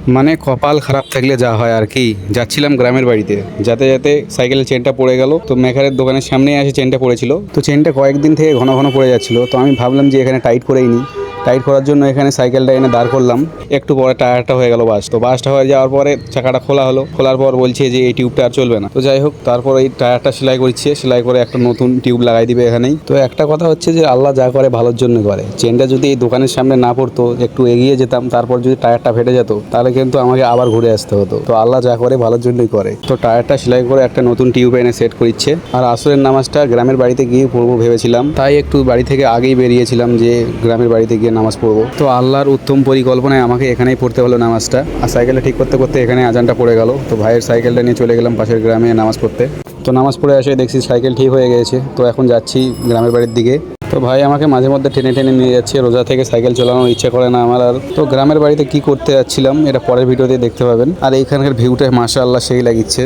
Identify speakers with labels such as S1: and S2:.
S1: মানে কপাল খারাপ থাকলে যা হয় আর কি। যাচ্ছিলাম গ্রামের বাড়িতে, যাতে যাতে সাইকেলের চেনটা পড়ে গেল। তো মেকারের দোকানের সামনেই এসে চেনটা পড়েছিল। তো চেনটা কয়েকদিন থেকে ঘন ঘন পড়ে যাচ্ছিল। তো আমি ভাবলাম যে এখানে টাইট করেই নিই। টাইট করার জন্য এখানে সাইকেলটা এনে দাঁড় করলাম। একটু পরে টায়ারটা হয়ে গেল বাস। তো বাসটা হয়ে যাওয়ার পরে চাকাটা খোলা হলো। খোলার পর বলছে যে এই টিউবটা আর চলবে না। তো যাই হোক, তারপর এই টায়ারটা সেলাই করছে, সেলাই করে একটা নতুন টিউব লাগাই দিবে এখানেই। তো একটা কথা হচ্ছে যে আল্লাহ যা করে ভালোর জন্য করে। চেনটা যদি এই দোকানের সামনে না পড়তো, একটু এগিয়ে যেতাম, তারপর যদি টায়ারটা ফেটে যেত, তাহলে কিন্তু আমাকে আবার ঘুরে আসতে হতো। তো আল্লাহ যা করে ভালোর জন্যই করে। তো টায়ারটা সেলাই করে একটা নতুন টিউব এনে সেট করছে। আর আসরের নামাজটা গ্রামের বাড়িতে গিয়ে পড়বো ভেবেছিলাম, তাই একটু বাড়ি থেকে আগেই বেরিয়েছিলাম যে গ্রামের বাড়িতে গিয়ে নামাজ পড়বো। তো আল্লাহর উত্তম পরিকল্পনায় আমাকে এখানেই পড়তে হলো নামাজটা। আর সাইকেলটা ঠিক করতে করতে এখানে আজানটা পড়ে গেল। তো ভাইয়ের সাইকেলটা নিয়ে চলে গেলাম পাশের গ্রামে নামাজ পড়তে। তো নামাজ পড়ে এসে দেখছি সাইকেল ঠিক হয়ে গেছে। তো এখন যাচ্ছি গ্রামের বাড়ির দিকে। তো ভাই আমাকে মাঝে মধ্যে টেনে টেনে নিয়ে যাচ্ছে, রোজা থেকে সাইকেল চালানোর ইচ্ছা করে না আমার আর। তো গ্রামের বাড়িতে কি করতে যাচ্ছিলাম এটা পরের ভিডিওতে দেখতে পাবেন। আর এইখানকার ভিউটা মাশাআল্লাহ সেই লাগিচ্ছে।